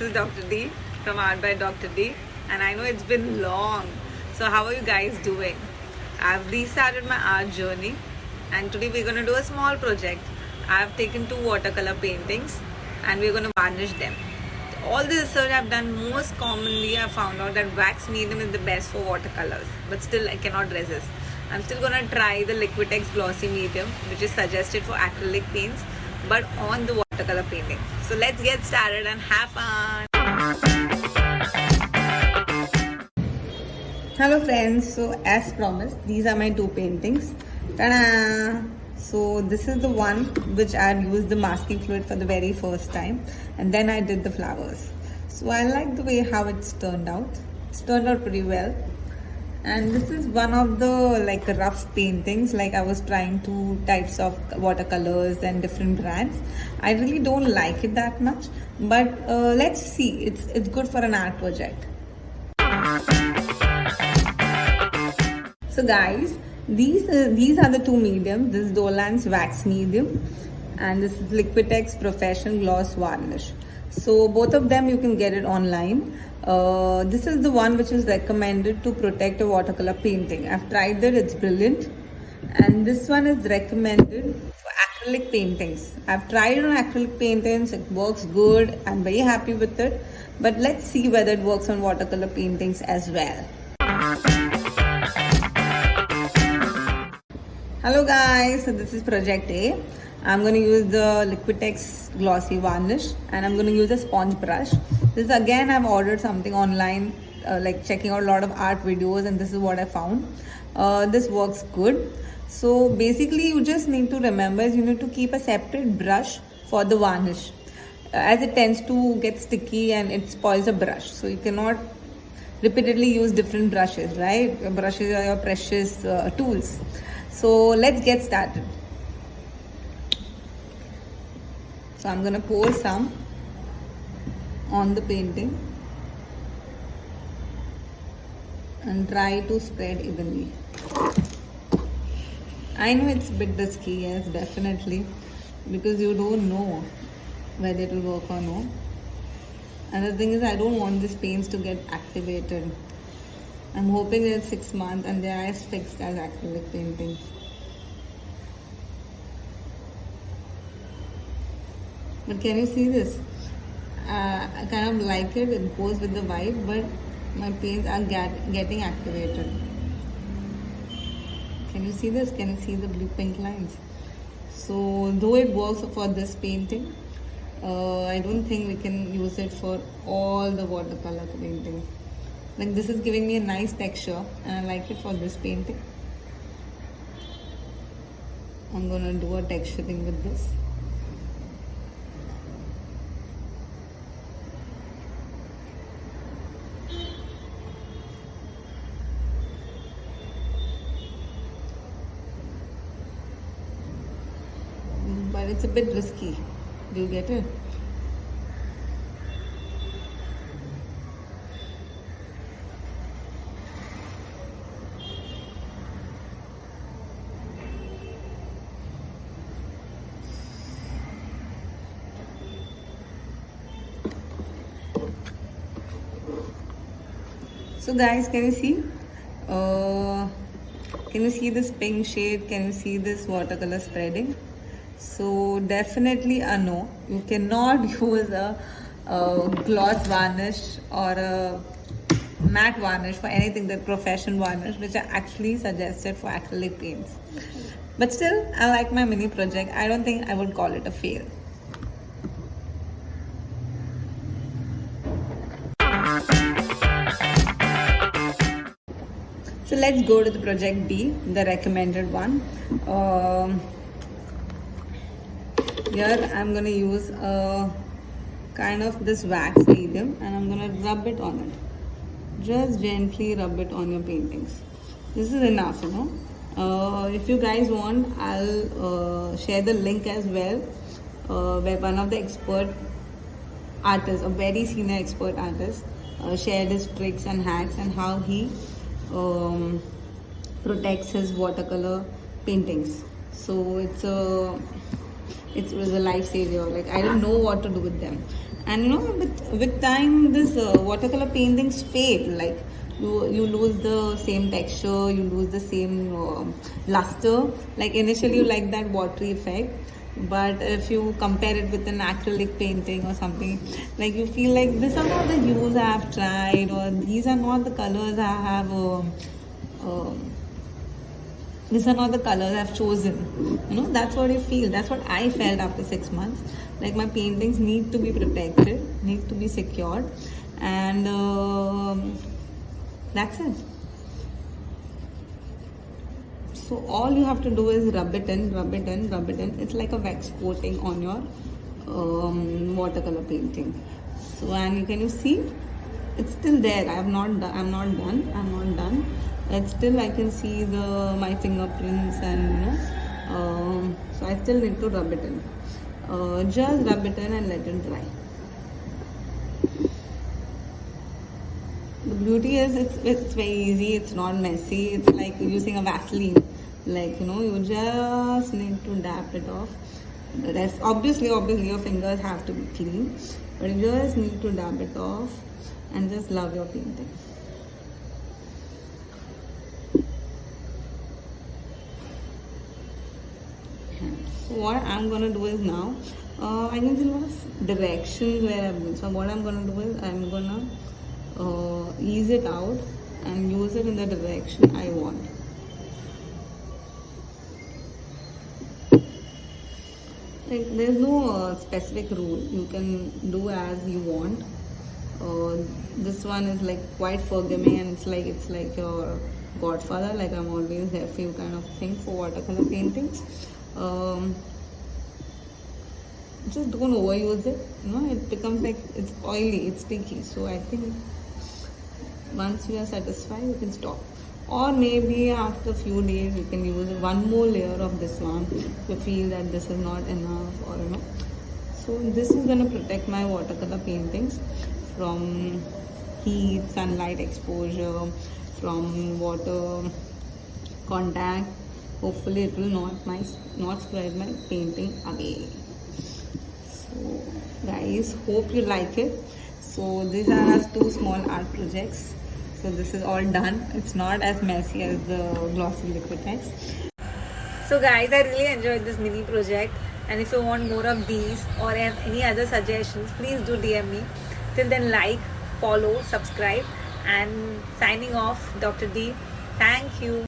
is Dr. D from Artbydrdee, and I know it's been long. So how are you guys doing? I've restarted my art journey, and today we're going to do a small project. I've taken 2 watercolor paintings and we're going to varnish them. All the research I've done, most commonly I found out that wax medium is the best for watercolors, but still I cannot resist. I'm still going to try the Liquitex glossy medium, which is suggested for acrylic paints, but on the watercolor painting. So let's get started and have fun. Hello friends, so as promised, these are my 2 paintings. Ta-da! So this is the one which I had used the masking fluid for the very first time, and then I did the flowers. So I like the way how it's turned out. It's turned out pretty well. And this is one of the rough paintings. Like I was trying 2 types of watercolors and different brands. I really don't like it that much, but let's see. It's good for an art project. So guys, these are the 2 mediums. This is Dolan's wax medium and this is Liquitex Professional Gloss Varnish. So both of them you can get it online. This is the one which is recommended to protect a watercolor painting. I've tried it, it's brilliant. And this one is recommended for acrylic paintings. I've tried it on acrylic paintings, it works good. I'm very happy with it. But let's see whether it works on watercolor paintings as well. Hello guys, so this is project A. I'm going to use the Liquitex glossy varnish and I'm going to use a sponge brush. This again, I've ordered something online, like checking out a lot of art videos, and this is what I found. This works good. So basically you just need to remember is you need to keep a separate brush for the varnish, as it tends to get sticky and it spoils the brush. So you cannot repeatedly use different brushes, right? Your brushes are your precious tools. So let's get started. So I'm going to pour some on the painting and try to spread evenly. I know it's a bit risky, yes, definitely, because you don't know whether it will work or no. And the thing is, I don't want these paints to get activated. I'm hoping that it's 6 months and they are as fixed as acrylic paintings. But can you see this? I kind of like it, it goes with the vibe, but my paints are getting activated. Can you see this? Can you see the blue pink lines? So though it works for this painting, I don't think we can use it for all the watercolor painting. Like this is giving me a nice texture and I like it for this painting. I'm gonna do a texturing with this. But it's a bit risky. Do you get it? So guys, can you see? Can you see this pink shade? Can you see this watercolor spreading? So definitely a no. You cannot use a gloss varnish or a matte varnish for anything, the professional varnish, which are actually suggested for acrylic paints. But still, I like my mini project. I don't think I would call it a fail. So let's go to the project B, the recommended one. Here I'm going to use a kind of this wax medium and I'm going to rub it on it. Just gently rub it on your paintings. This is enough, you know. If you guys want, I'll share the link as well, where one of the expert artists, a very senior expert artist, shared his tricks and hacks and how he protects his watercolor paintings. So it was a lifesaver. Like I didn't know what to do with them, And you know, with time, this watercolor paintings fade. Like you lose the same texture, you lose the same luster. Like initially, you like that watery effect, but if you compare it with an acrylic painting or something, like you feel like these are not the hues I have tried, or these are not the colors I have. These are not the colors I've chosen. You know, that's what you feel. That's what I felt after 6 months. Like my paintings need to be protected, need to be secured, and that's it. So all you have to do is rub it in, rub it in, rub it in. It's like a wax coating on your watercolor painting. So and can you see? It's still there. I'm not done. I'm not done. I'm not done. It's still I can see my fingerprints and you know. So I still need to rub it in. Just rub it in and let it dry. The beauty is it's very easy. It's not messy. It's like using a Vaseline. Like you know, you just need to dab it off. The rest, obviously, your fingers have to be clean, but you just need to dab it off and just love your painting. So what I'm gonna do is now, I can see a lot of directions where I'm going. So what I'm gonna do is I'm gonna ease it out and use it in the direction I want. Like there's no specific rule. You can do as you want. This one is like quite forgiving, and it's like your godfather. Like I'm always there for you, kind of thing for watercolor paintings. Just don't overuse it. You know, it becomes like it's oily, it's sticky. So I think once you are satisfied, you can stop. Or maybe after a few days, you can use one more layer of this one if you feel that this is not enough, or you know. So this is gonna protect my watercolor paintings from heat, sunlight exposure, from water contact. Hopefully it will not spread my painting away. So guys, hope you like it. So these are our two small art projects. So this is all done. It's not as messy as the glossy liquid text. So guys, I really enjoyed this mini project, and if you want more of these or any other suggestions, please do DM me. Till then, like, follow, subscribe, and signing off, Dr. D. Thank you.